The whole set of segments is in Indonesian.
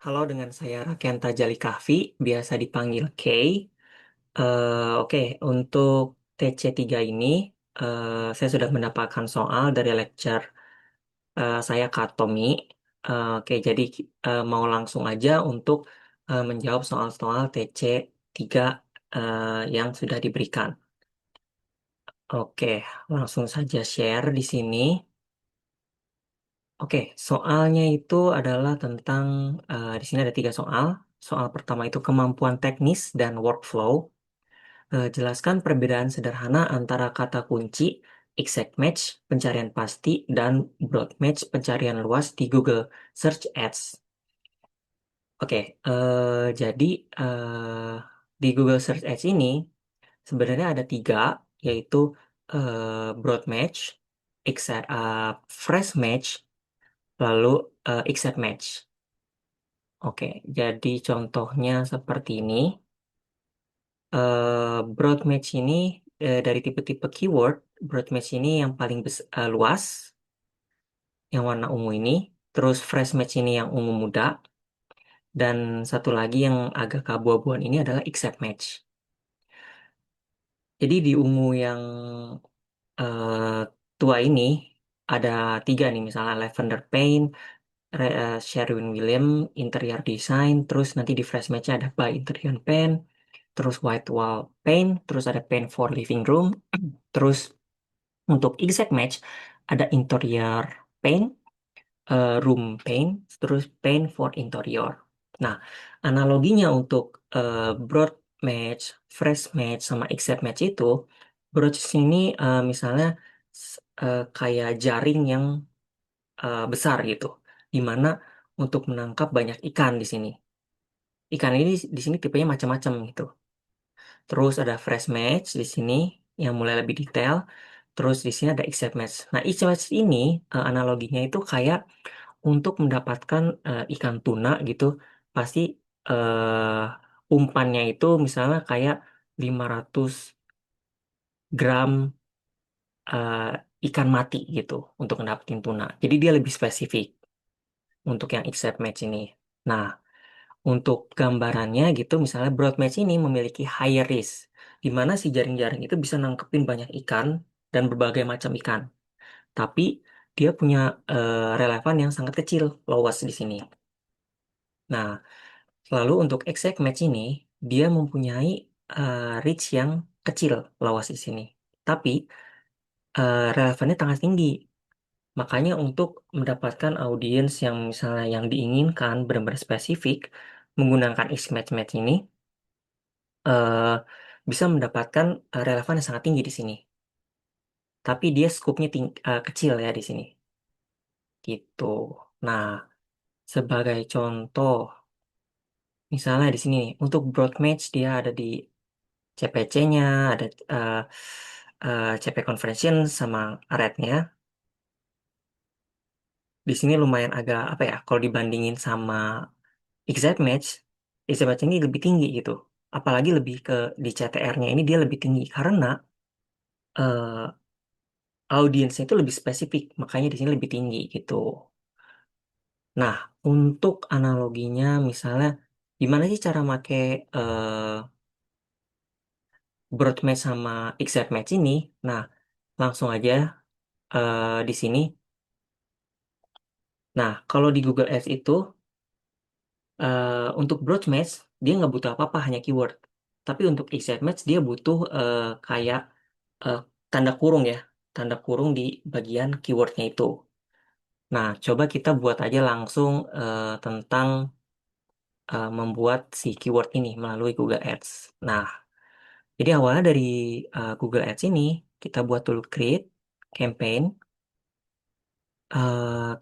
Halo, dengan saya Rakenta Jali Kahvi, biasa dipanggil Kay. Oke, untuk TC3 ini, saya sudah mendapatkan soal dari lecture saya Kak Tommy. Oke, jadi mau langsung aja untuk menjawab soal-soal TC3 yang sudah diberikan. Oke, langsung saja share di sini. Oke, soalnya itu adalah tentang di sini ada tiga soal. Soal pertama itu kemampuan teknis dan workflow. Jelaskan perbedaan sederhana antara kata kunci, exact match, pencarian pasti, dan broad match, pencarian luas di Google Search Ads. Oke, jadi di Google Search Ads ini sebenarnya ada tiga, yaitu broad match, exact, fresh match, lalu exact match. Oke, jadi contohnya seperti ini. Broad match ini dari tipe-tipe keyword, broad match ini yang paling luas, yang warna ungu ini. Terus fresh match ini yang ungu muda. Dan satu lagi yang agak keabu-abuan ini adalah exact match. Jadi di ungu yang eh, tua ini ada tiga nih, misalnya Lavender Paint, Sherwin Williams, Interior Design, terus nanti di fresh match ada By Interior Paint, terus White Wall Paint, terus ada Paint for Living Room, terus untuk exact match ada interior paint, room paint, terus paint for interior. Nah, analoginya untuk broad match, fresh match, sama exact match itu, broad ini misalnya kayak jaring yang besar gitu, di mana untuk menangkap banyak ikan di sini. Ikan ini di sini tipenya macam-macam gitu. Terus ada fresh match di sini yang mulai lebih detail. Terus di sini ada exact match. Nah, exact match ini analoginya itu kayak untuk mendapatkan ikan tuna gitu, pasti umpannya itu misalnya kayak 500 gram eh, ikan mati gitu untuk mendapatkan tuna. Jadi dia lebih spesifik untuk yang exact match ini. Nah, untuk gambarannya gitu, misalnya broad match ini memiliki higher risk, di mana si jaring-jaring itu bisa nangkepin banyak ikan dan berbagai macam ikan. Tapi dia punya relevan yang sangat kecil, lowas di sini. Nah, lalu untuk exact match ini, dia mempunyai reach yang kecil, lowas di sini. Tapi relevannya sangat tinggi. Makanya untuk mendapatkan audiens yang misalnya yang diinginkan benar-benar spesifik, menggunakan exact match ini, eh, bisa mendapatkan relevan yang sangat tinggi di sini. Tapi dia skupnya kecil ya di sini. Gitu. Nah, sebagai contoh, misalnya di sini nih, untuk broad match dia ada di CPC-nya, ada CP Conversion sama rate-nya. Di sini lumayan agak apa ya, kalau dibandingin sama exact match, exact match ini lebih tinggi gitu. Apalagi lebih ke di CTR-nya ini dia lebih tinggi karena eh, audiensnya itu lebih spesifik, makanya di sini lebih tinggi gitu. Nah, untuk analoginya misalnya gimana sih cara make broad match sama exact match ini? Nah, langsung aja di sini. Nah, kalau di Google Ads itu untuk broad match dia nggak butuh apa-apa, hanya keyword. Tapi untuk exact match dia butuh kayak eh, tanda kurung ya, tanda kurung di bagian keywordnya itu. Nah, coba kita buat aja langsung tentang membuat si keyword ini melalui Google Ads. Nah, jadi awalnya dari Google Ads ini kita buat dulu create campaign.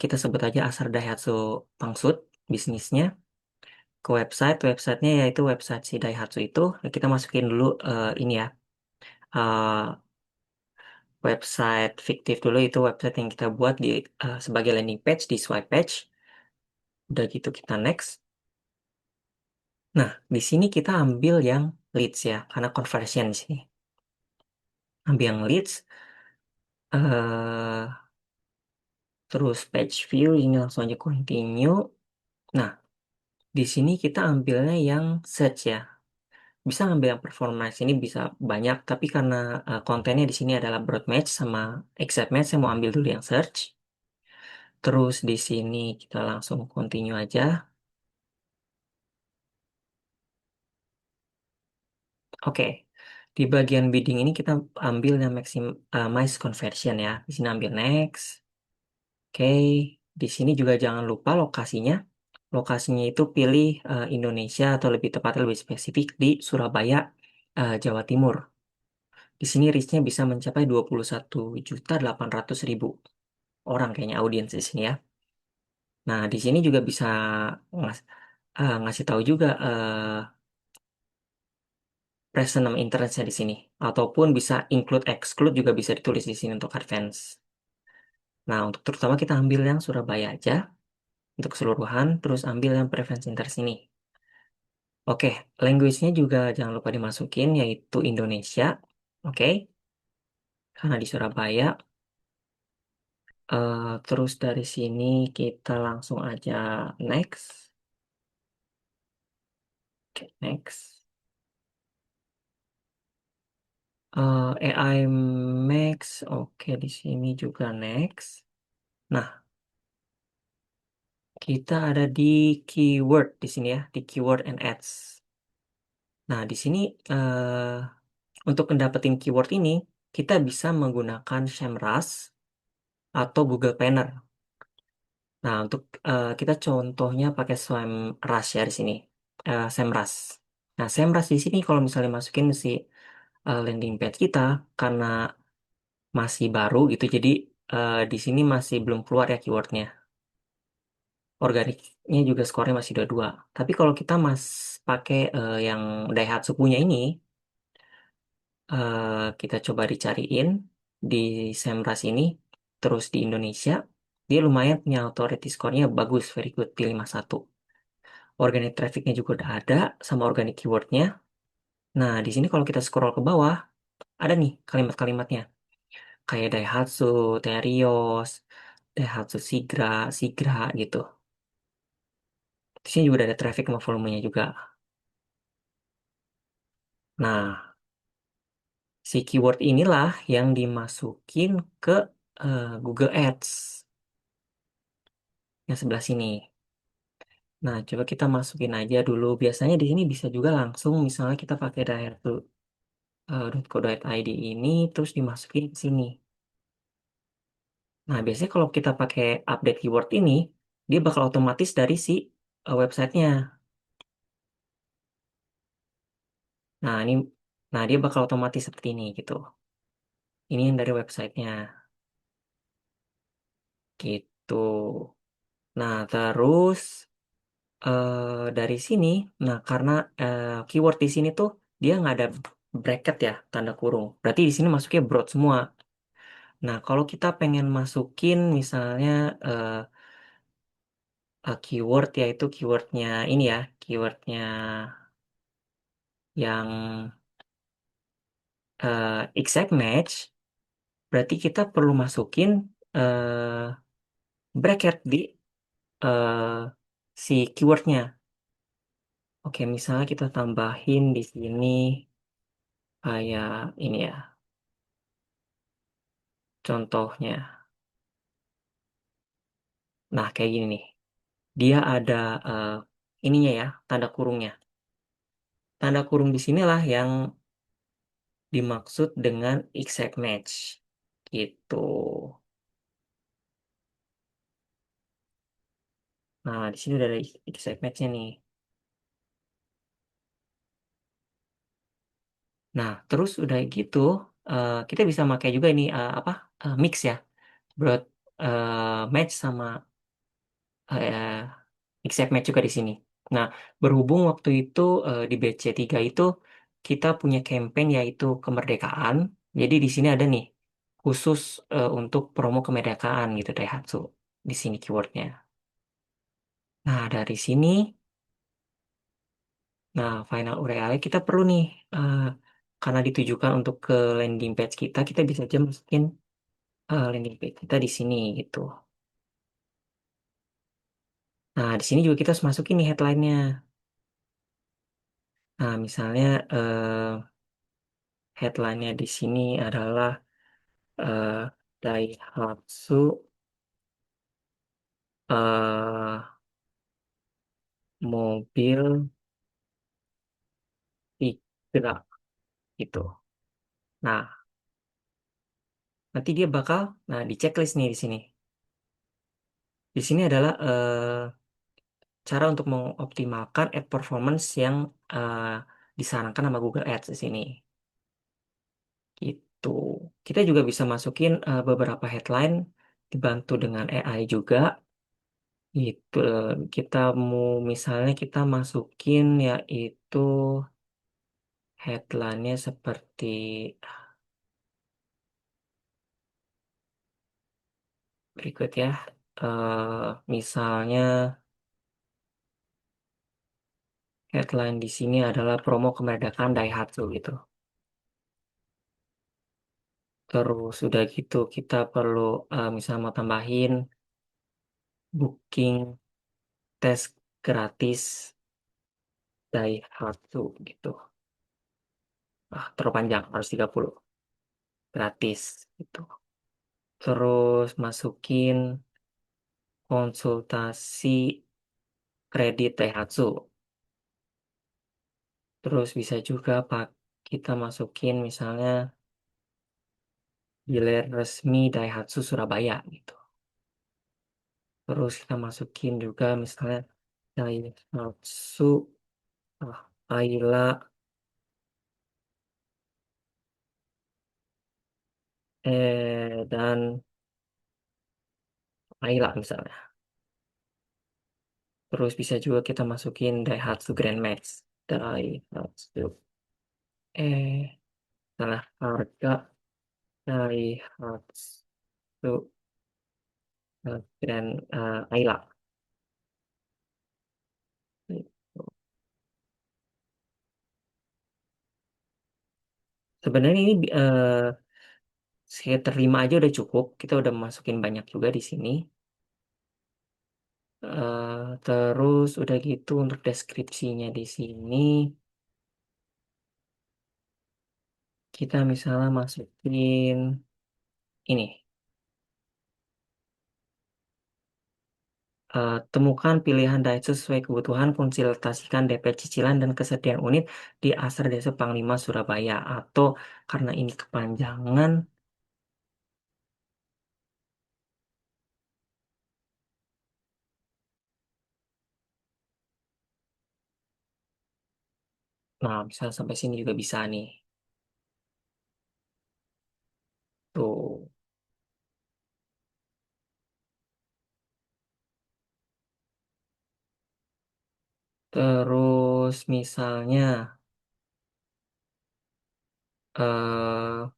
Kita sebut aja Asar Daihatsu Pangsut bisnisnya ke websitenya yaitu website si Daihatsu itu. Kita masukin dulu ini ya, eh, website fiktif dulu, itu website yang kita buat di sebagai landing page di swipe page. Udah gitu kita next. Nah, di sini kita ambil yang leads ya, karena conversion di sini. Ambil yang leads, eh terus page view ini langsung aja continue. Nah, Di sini kita ambilnya yang search ya. Bisa ngambil yang performance ini bisa banyak, tapi karena kontennya di sini adalah broad match sama exact match, saya mau ambil dulu yang search. Terus di sini kita langsung continue aja. Oke, di bagian bidding ini kita ambil yang maximize conversion ya. Di sini ambil next. Oke, di sini juga jangan lupa lokasinya. Lokasinya itu pilih Indonesia atau lebih tepatnya lebih spesifik di Surabaya, Jawa Timur. Di sini reach-nya bisa mencapai 21.800.000 orang kayaknya audiens di sini ya. Nah, di sini juga bisa ngas- ngasih tahu juga present nama interestnya di sini. Ataupun bisa include exclude juga bisa ditulis di sini untuk advance. Nah, untuk terutama kita ambil yang Surabaya aja untuk keseluruhan, terus ambil yang preference interest ini. Oke, language-nya juga jangan lupa dimasukin yaitu Indonesia. Oke, karena di Surabaya. Terus dari sini kita langsung aja next. Oke, next. AI Max, oke di sini juga next. Nah, kita ada di keyword di sini ya, di keyword and ads. Nah, di sini untuk mendapetin keyword ini kita bisa menggunakan SEMrush atau Google Planner. Nah, untuk kita contohnya pakai SEMrush ya di sini, SEMrush. Nah, SEMrush di sini kalau misalnya masukin si landing page kita karena masih baru gitu, jadi di sini masih belum keluar ya keywordnya. Organiknya juga skornya masih 22. Tapi kalau kita pakai yang Daihatsu punya ini, kita coba dicariin di Semrush ini, terus di Indonesia, dia lumayan punya authority skornya bagus, very good, di 51. Organic trafficnya juga udah ada, sama organic keywordnya. Nah, di sini kalau kita scroll ke bawah, ada nih kalimat-kalimatnya. Kayak Daihatsu, Terios, Daihatsu Sigra, Sigra gitu. Di sini juga udah ada traffic sama volumenya juga. Nah, si keyword inilah yang dimasukin ke Google Ads yang sebelah sini. Nah, coba kita masukin aja dulu. Biasanya di sini bisa juga langsung, misalnya kita pakai .co.id ini, terus dimasukin ke sini. Nah, biasanya kalau kita pakai update keyword ini, dia bakal otomatis dari si websitenya. Nah, dia bakal otomatis seperti ini gitu. Ini yang dari websitenya, gitu. Nah, terus dari sini, nah karena keyword di sini tuh dia nggak ada bracket ya, tanda kurung. Berarti di sini masuknya broad semua. Nah, kalau kita pengen masukin misalnya eh, keyword yaitu keywordnya ini ya, keywordnya yang exact match, berarti kita perlu masukin bracket di eh, si keywordnya. Oke, misalnya kita tambahin di sini kayak ini ya, contohnya. Nah, kayak gini nih. Dia ada eh, ininya ya, tanda kurungnya. Tanda kurung di sinilah yang dimaksud dengan exact match. Gitu. Nah, di sini udah ada exact match-nya nih. Nah, terus udah gitu, kita bisa pakai juga ini apa mix ya, broad match sama eh, exact match juga di sini. Nah, berhubung waktu itu di BC3 itu kita punya campaign yaitu kemerdekaan. Jadi di sini ada nih khusus untuk promo kemerdekaan gitu Daihatsu. Di sini keywordnya. Nah, dari sini, nah final URL kita perlu nih karena ditujukan untuk ke landing page kita, kita bisa aja masukin landing page kita di sini gitu. Nah, di sini juga kita harus masukin nih headline-nya. Nah, misalnya headline-nya di sini adalah eh, Daihatsu mobil Tigra gitu. Nah, nanti dia bakal, nah di checklist nih di sini. Di sini adalah cara untuk mengoptimalkan ad performance yang eh, disarankan sama Google Ads di sini. Gitu. Kita juga bisa masukin beberapa headline dibantu dengan AI juga. Gitu. Kita mau misalnya kita masukin yaitu headline-nya seperti berikut ya. Misalnya headline di sini adalah promo kemerdekaan Daihatsu gitu. Terus udah gitu kita perlu misalnya mau tambahin booking tes gratis Daihatsu gitu. Terlalu panjang harus 30 gratis gitu. Terus masukin konsultasi kredit Daihatsu. Terus bisa juga Pak kita masukin misalnya dealer resmi Daihatsu Surabaya gitu. Terus kita masukin juga misalnya Daihatsu Ayla dan Ayla misalnya. Terus bisa juga kita masukin Daihatsu Grand Max. Daihatsu. Salah harga Daihatsu Grand Ayla. Sebenarnya ini sekitar 5 aja udah cukup. Kita udah masukin banyak juga di sini. Terus udah gitu untuk deskripsinya di sini kita misalnya masukin ini. Temukan pilihan diet sesuai kebutuhan, konsultasikan DP cicilan dan kesediaan unit di Asar Desa Panglima Surabaya. Atau karena ini kepanjangan, nah bisa sampai sini juga bisa nih. Tuh. Terus misalnya eh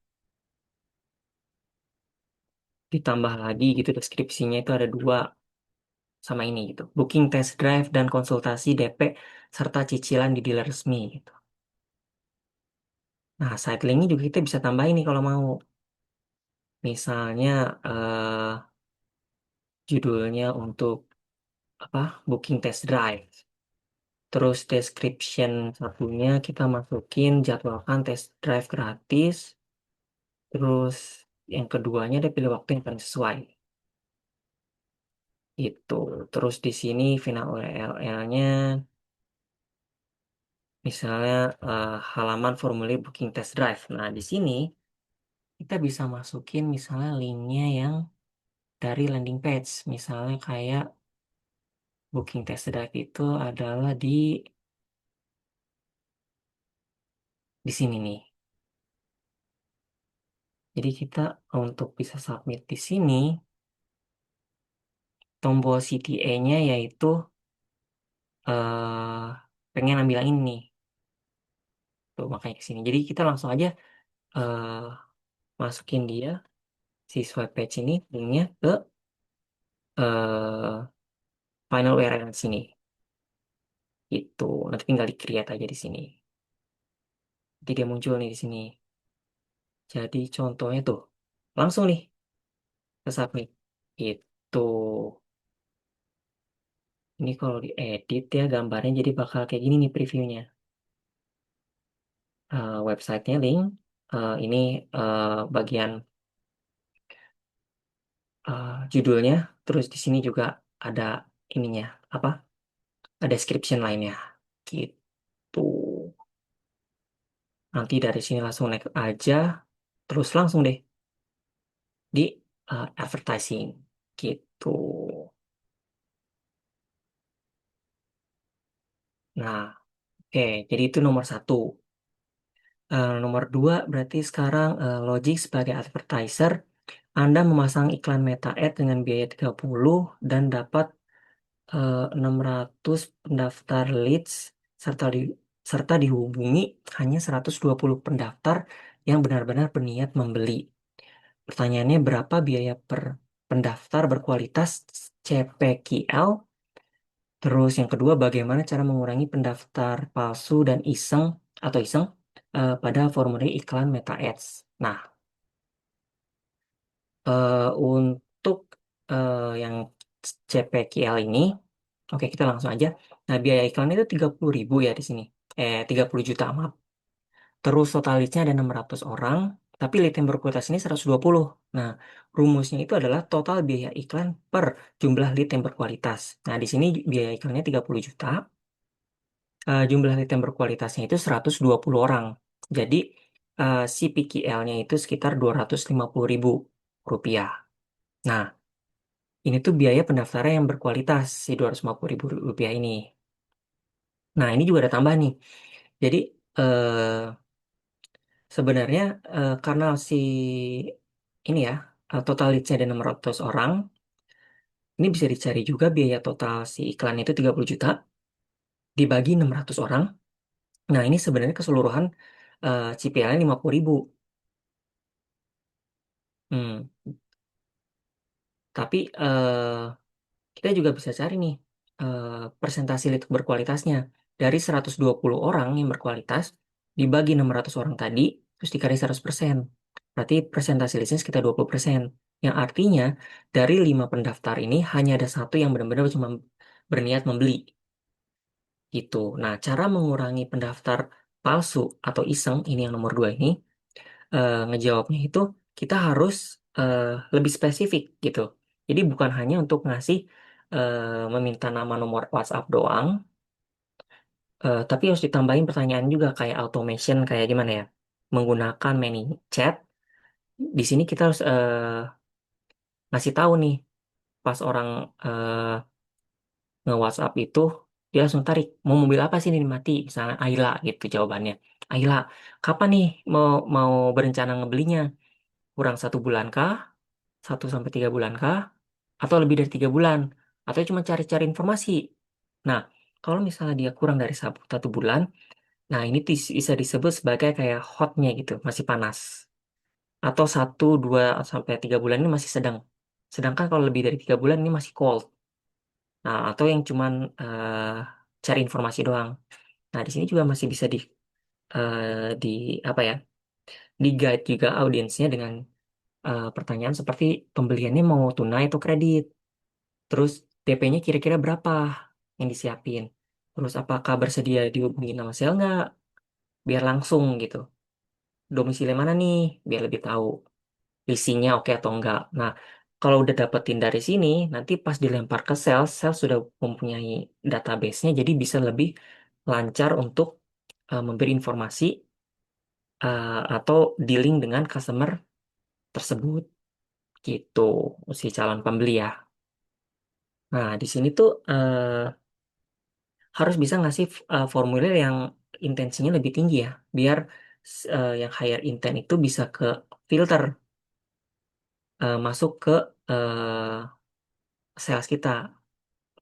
ditambah lagi gitu deskripsinya itu ada dua sama ini gitu. Booking test drive dan konsultasi DP serta cicilan di dealer resmi gitu. Nah, side linknya juga kita bisa tambahin nih kalau mau. Misalnya judulnya untuk apa? Booking test drive. Terus description satunya kita masukin jadwalkan test drive gratis. Terus yang keduanya ada pilih waktu yang paling sesuai. Itu. Terus di sini final URL-nya misalnya halaman formulir booking test drive. Nah, di sini kita bisa masukin misalnya linknya yang dari landing page. Misalnya kayak booking test drive itu adalah di sini nih. Jadi kita untuk bisa submit di sini, tombol CTA-nya yaitu eh pengen ambil yang ini nih. Tuh, makanya ke sini. Jadi kita langsung aja eh masukin dia si swipe page ini linknya ke eh final URL di sini. Itu nanti tinggal di create aja di sini. Jadi dia muncul nih di sini. Jadi contohnya tuh langsung nih ke submit. Itu. Ini kalau diedit ya gambarnya jadi bakal kayak gini nih previewnya. Websitenya link. Ini bagian judulnya. Terus di sini juga ada ininya apa? Ada description lainnya. Gitu. Nanti dari sini langsung naik aja. Terus langsung deh di advertising. Gitu. Nah, oke. Jadi itu nomor satu. Nomor dua berarti sekarang Logic sebagai advertiser. Anda memasang iklan Meta Ad dengan biaya 30 dan dapat 600 pendaftar leads serta serta dihubungi hanya 120 pendaftar yang benar-benar berniat membeli. Pertanyaannya berapa biaya per pendaftar berkualitas CPQL? Terus yang kedua, bagaimana cara mengurangi pendaftar palsu dan iseng pada formulir iklan Meta Ads? Nah, untuk yang CPQL ini, oke kita langsung aja. Nah, biaya iklan itu 30.000 ya di sini. 30 juta, maaf. Terus total leads-nya ada 600 orang, tapi lead yang berkualitas ini 120. Nah, rumusnya itu adalah total biaya iklan per jumlah lead yang berkualitas. Nah, di sini biaya iklannya 30 juta, jumlah lead yang berkualitasnya itu 120 orang. Jadi, CPQL-nya itu sekitar 250.000 rupiah. Nah, ini tuh biaya pendaftaran yang berkualitas, si 250.000 rupiah ini. Nah, ini juga ada tambah nih. Jadi, sebenarnya karena ini ya, total leads-nya ada 600 orang, ini bisa dicari juga biaya total si iklan itu 30 juta, dibagi 600 orang. Nah, ini sebenarnya keseluruhan CPL-nya 50.000. Hmm, tapi kita juga bisa cari nih eh, persentase lead berkualitasnya. Dari 120 orang yang berkualitas, dibagi 600 orang tadi, terus dikali 100%. Berarti persentase leadsnya sekitar 20%. Yang artinya, dari 5 pendaftar ini, hanya ada satu yang benar-benar cuma berniat membeli. Gitu. Nah, cara mengurangi pendaftar palsu atau iseng, ini yang nomor dua ini, ngejawabnya itu kita harus eh, lebih spesifik gitu. Jadi bukan hanya untuk ngasih meminta nama nomor WhatsApp doang, tapi harus ditambahin pertanyaan juga kayak automation kayak gimana ya, menggunakan many chat. Di sini kita harus ngasih tahu nih pas orang nge-WhatsApp itu dia langsung tarik mau mobil apa sih ini mati misalnya Ayla gitu jawabannya. Ayla, kapan nih mau mau berencana ngebelinya? Kurang 1 bulan kah? 1 sampai 3 bulan kah? Atau lebih dari 3 bulan? Atau cuma cari-cari informasi? Nah, kalau misalnya dia kurang dari 1 bulan, nah ini bisa disebut sebagai kayak hotnya gitu, masih panas. Atau 1, 2 sampai 3 bulan ini masih sedang. Sedangkan kalau lebih dari 3 bulan ini masih cold. Nah, atau yang cuman cari informasi doang. Nah, di sini juga masih bisa eh, di apa ya? Di guide juga audiensnya dengan pertanyaan seperti pembeliannya mau tunai atau kredit. Terus DP-nya kira-kira berapa yang disiapin? Terus apakah bersedia dihubungi nama sale nggak? Biar langsung gitu. Domisili mana nih? Biar lebih tahu. Leasingnya oke atau enggak. Nah, kalau udah dapetin dari sini, nanti pas dilempar ke sales, sales sudah mempunyai database-nya, jadi bisa lebih lancar untuk memberi informasi atau dealing dengan customer tersebut gitu, si calon pembeli ya. Nah, di sini tuh harus bisa ngasih formulir yang intensinya lebih tinggi ya, biar yang higher intent itu bisa ke filter masuk ke sales kita.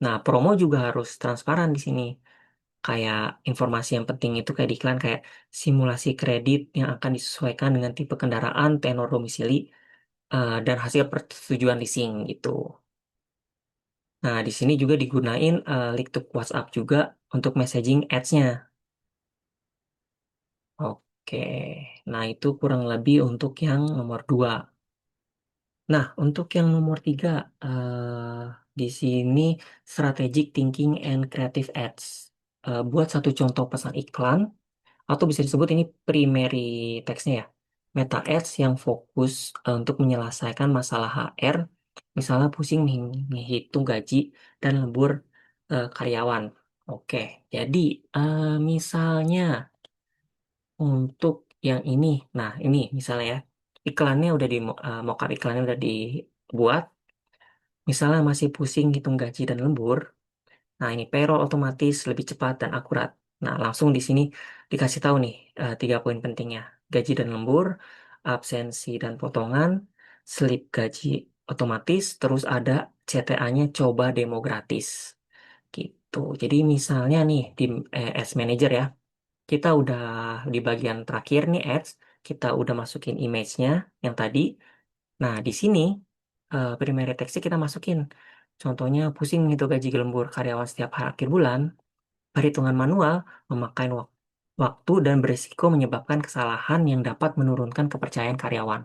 Nah, promo juga harus transparan di sini. Kayak informasi yang penting itu kayak di iklan kayak simulasi kredit yang akan disesuaikan dengan tipe kendaraan, tenor domisili, dan hasil persetujuan leasing gitu. Nah, di sini juga digunain link to WhatsApp juga untuk messaging ads-nya. Oke, nah itu kurang lebih untuk yang nomor dua. Nah, untuk yang nomor tiga, di sini strategic thinking and creative ads. Buat satu contoh pesan iklan, atau bisa disebut ini primary text-nya ya. Meta ads yang fokus untuk menyelesaikan masalah HR, misalnya pusing menghitung gaji dan lembur karyawan. Oke, jadi misalnya untuk yang ini, nah ini misalnya ya, iklannya udah di mockup iklannya udah dibuat, misalnya masih pusing hitung gaji dan lembur. Nah, ini payroll otomatis lebih cepat dan akurat. Nah, langsung di sini dikasih tahu nih 3 poin pentingnya. Gaji dan lembur, absensi dan potongan, slip gaji otomatis, terus ada CTA-nya coba demo gratis. Gitu. Jadi misalnya nih di Ads Manager ya, kita udah di bagian terakhir nih Ads, kita udah masukin image-nya yang tadi. Nah, di sini primary text-nya kita masukin. Contohnya pusing itu gaji lembur karyawan setiap akhir bulan. Perhitungan manual memakan waktu dan berisiko menyebabkan kesalahan yang dapat menurunkan kepercayaan karyawan.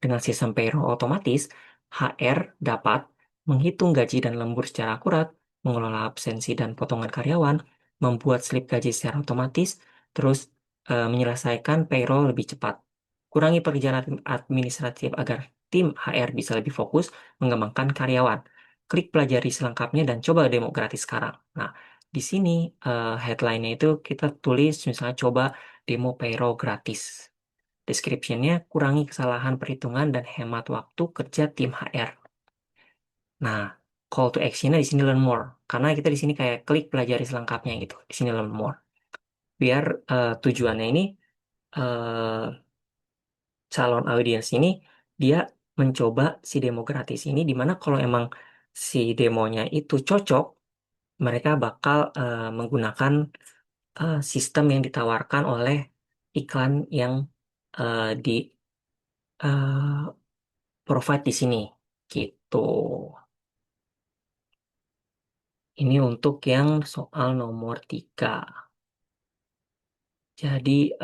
Dengan sistem payroll otomatis, HR dapat menghitung gaji dan lembur secara akurat, mengelola absensi dan potongan karyawan, membuat slip gaji secara otomatis, terus menyelesaikan payroll lebih cepat. Kurangi pekerjaan administratif agar tim HR bisa lebih fokus mengembangkan karyawan. Klik pelajari selengkapnya dan coba demo gratis sekarang. Nah, di sini headline-nya itu kita tulis misalnya coba demo payroll gratis. Description-nya kurangi kesalahan perhitungan dan hemat waktu kerja tim HR. Nah, call to action-nya di sini learn more. Karena kita di sini kayak klik pelajari selengkapnya gitu. Di sini learn more. Biar tujuannya ini eh, calon audiens ini dia mencoba si demo gratis ini di mana kalau emang si demonya itu cocok, mereka bakal menggunakan sistem yang ditawarkan oleh iklan yang di provide di sini gitu. Ini untuk yang soal nomor 3. Jadi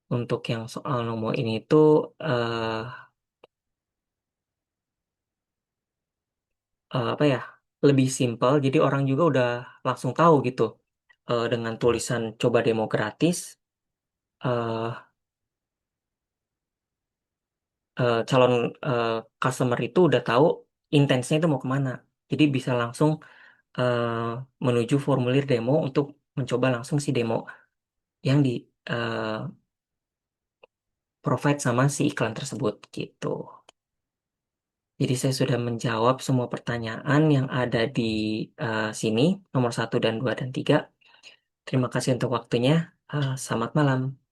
untuk yang soal nomor ini tuh apa ya, lebih simpel. Jadi orang juga udah langsung tahu gitu dengan tulisan coba demo gratis. eh Calon eh, customer itu udah tahu intensnya itu mau kemana. Jadi bisa langsung eh, menuju formulir demo untuk mencoba langsung si demo yang di eh, provide sama si iklan tersebut gitu. Jadi saya sudah menjawab semua pertanyaan yang ada di sini, nomor 1 dan 2 dan 3. Terima kasih untuk waktunya. Selamat malam.